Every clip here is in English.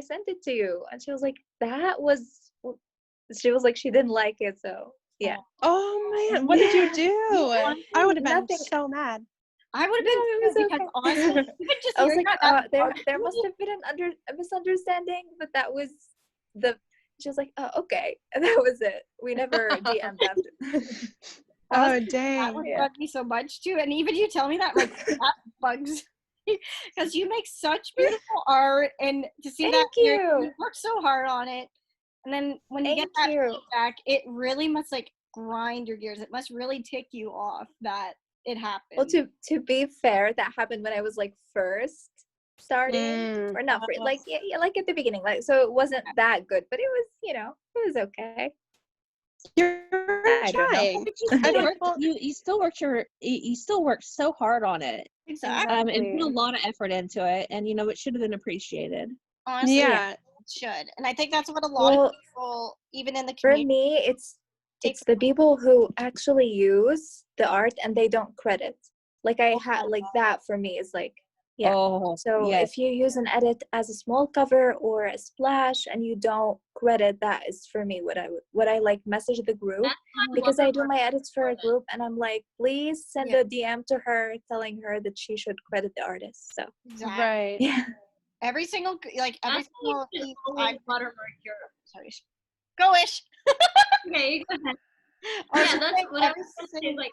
sent it to you. And she was like, she was like, she didn't like it. So yeah. Oh man, what did you do? I would have been Nothing. so mad. I would have No, been it was too, because okay. honestly, even just I was hearing like, that, there must have been a misunderstanding, but that was she was like, oh, okay. And that was it. We never DM'd after. Oh that dang. would bug me so much too. And even you tell me that, like, that bugs because you make such beautiful art, and to see Thank that you. you work so hard on it, and then when you get that Thank you. feedback, it really must like grind your gears. It must really tick you off that it happened. Well, to be fair, that happened when I was like first starting, or not first, like yeah, like at the beginning, like, so it wasn't that good, but it was, it was okay. You're I don't know. trying. You still worked so hard on it. Exactly. And put a lot of effort into it, and it should have been appreciated. Honestly, Yeah. it should. And I think that's what a lot of people, even in the community, for me, it's the people who actually use the art and they don't credit. Like I had like that for me is like, yeah. So yes. if you use an edit as a small cover or a splash and you don't credit, that is for me what I like message the group, because I do my edits for a group and I'm like, please send a DM to her telling her that she should credit the artist. So exactly. Right. yeah. Every single piece I watermark your sorry. Go Ish. Okay, go ahead. Yeah, that's what I was saying, like,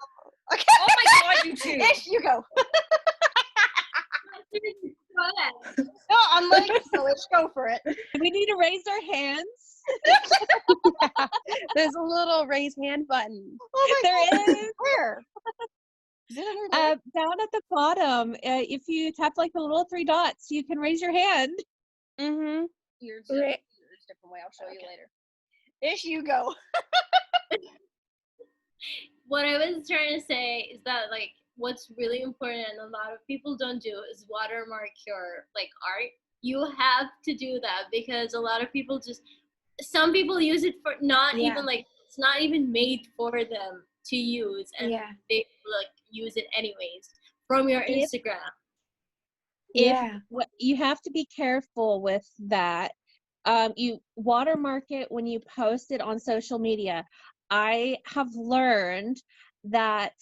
okay. Oh my god, you two. Ish, you go. Go ahead. No, I'm like, so Ish, go for it. We need to raise our hands. Yeah. There's a little raise hand button. Oh my There God. is. Where? Is it under there? Down at the bottom, if you tap like the little 3 dots, you can raise your hand. Mm-hmm. Yours Right. a different way. I'll show you later. Ish, you go. What I was trying to say is that, like, what's really important and a lot of people don't do is watermark your like art. You have to do that because a lot of people some people use it for not even like, it's not even made for them to use, and they like use it anyways from your Instagram. What you have to be careful with that. You watermark it when you post it on social media. I have learned that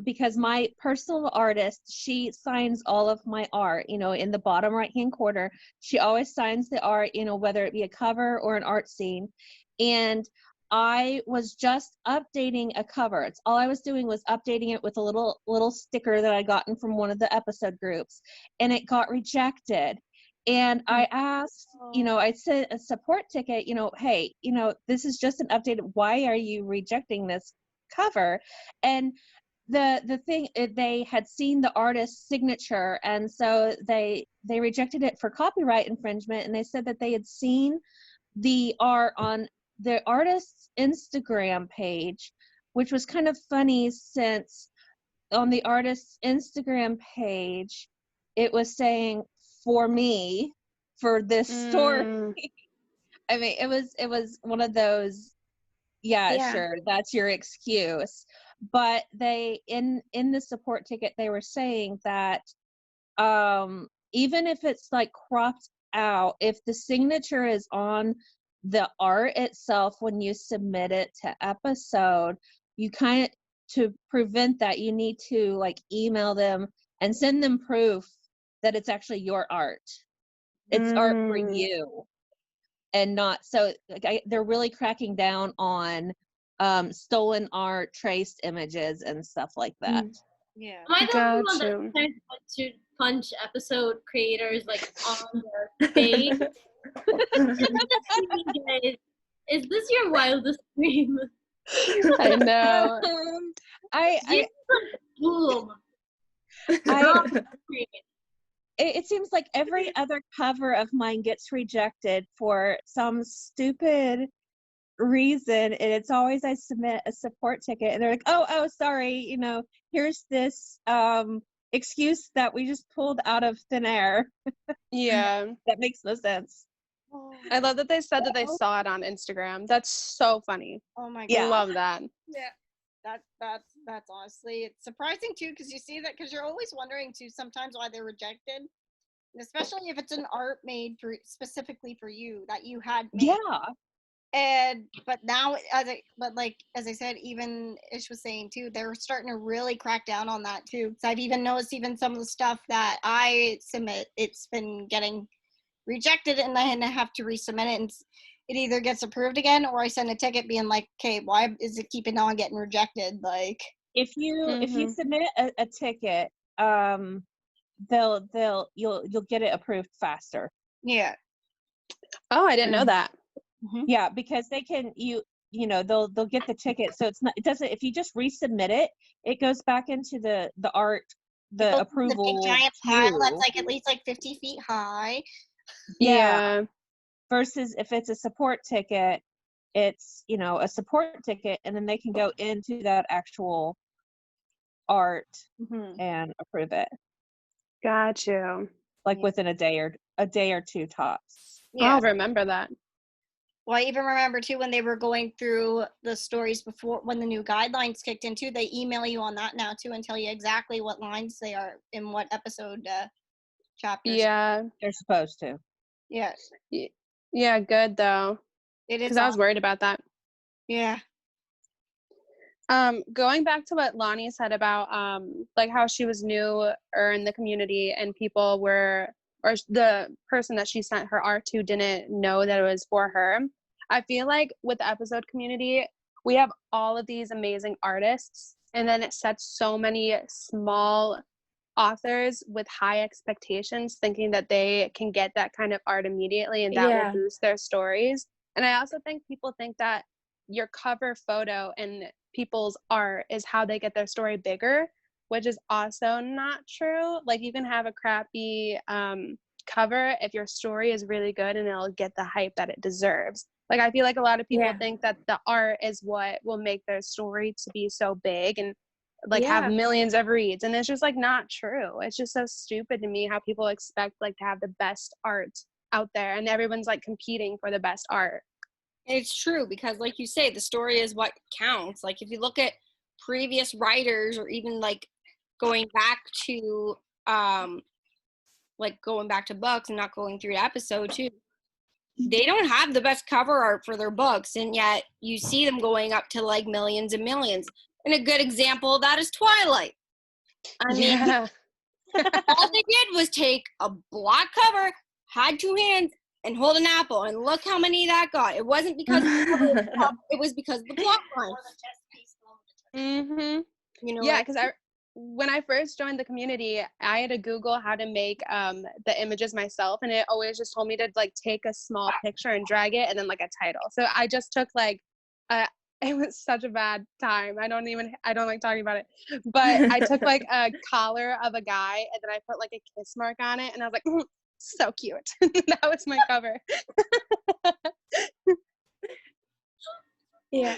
because my personal artist, she signs all of my art, in the bottom right hand corner. She always signs the art, whether it be a cover or an art scene. And I was just updating a cover. It's all I was doing was updating it with a little sticker that I gotten from one of the episode groups, and it got rejected. And I asked, I sent a support ticket, hey, this is just an update. Why are you rejecting this cover? And the thing, they had seen the artist's signature, and so they rejected it for copyright infringement. And they said that they had seen the art on the artist's Instagram page, which was kind of funny since on the artist's Instagram page, it was saying for me for this story. I mean, it was one of those, sure, that's your excuse. But they in the support ticket, they were saying that even if it's like cropped out, if the signature is on the art itself when you submit it to episode, you kind of, to prevent that, you need to like email them and send them proof that it's actually your art. It's art for you, and not so like they're really cracking down on stolen art, traced images, and stuff like that. Yeah. Am I the only one that tries to punch episode creators like on their face? Is this your wildest dream? I know. Boom. It seems like every other cover of mine gets rejected for some stupid reason, and it's always I submit a support ticket and they're like, oh sorry, here's this excuse that we just pulled out of thin air. Yeah. That makes no sense. I love that they said that they saw it on Instagram. That's so funny. Oh my God. Yeah. I love that. Yeah. That's honestly, it's surprising too, because you see that, because you're always wondering too sometimes why they're rejected. especially if it's an art made for specifically for you that you had made. Yeah. But now, as I said, even Ish was saying too, they're starting to really crack down on that too. Because I've even noticed even some of the stuff that I submit, it's been getting rejected, and then I have to resubmit it, and it either gets approved again, or I send a ticket being like, "Okay, why is it keeping on getting rejected?" Like, if you submit a ticket, you'll get it approved faster. yeah. Oh, I didn't know that. Yeah, because they can they'll get the ticket, so it doesn't, if you just resubmit it, it goes back into the art, the approval the big giant pile queue. that's like at least like 50 feet high. Yeah. Versus if it's a support ticket, it's a support ticket, and then they can go into that actual art and approve it. Got you. Like within a day or two tops. Yeah. I'll remember that. Well, I even remember too when they were going through the stories before, when the new guidelines kicked in too, they email you on that now too and tell you exactly what lines they are in what episode chapters. Yeah. They're supposed to. Yeah. Yeah, good though. It is. Because I was worried about that. Yeah. Going back to what Lani said about like how she was new in the community and people were, or the person that she sent her art to didn't know that it was for her. I feel like with the episode community, we have all of these amazing artists, and then it sets so many small authors with high expectations thinking that they can get that kind of art immediately and that will boost their stories. And I also think people think that your cover photo and people's art is how they get their story bigger, which is also not true. Like, you can have a crappy cover if your story is really good and it'll get the hype that it deserves. Like, I feel like a lot of people think that the art is what will make their story to be so big and like have millions of reads, and it's just like not true. It's just so stupid to me how people expect like to have the best art out there and everyone's like competing for the best art. It's true, because like you say, the story is what counts. Like, if you look at previous writers, or even like going back to books and not going through the episode too, they don't have the best cover art for their books, and yet you see them going up to like millions and millions. And a good example of that is Twilight. I mean, all they did was take a black cover, had two hands, and hold an apple, and look how many that got. It wasn't because of the cover, it was because of the plot line. Yeah, because when I first joined the community, I had to Google how to make the images myself, and it always just told me to like take a small picture and drag it and then like a title. So I just took like it was such a bad time. I don't like talking about it, but I took like a collar of a guy and then I put like a kiss mark on it, and I was like, so cute. That was my cover. Yeah.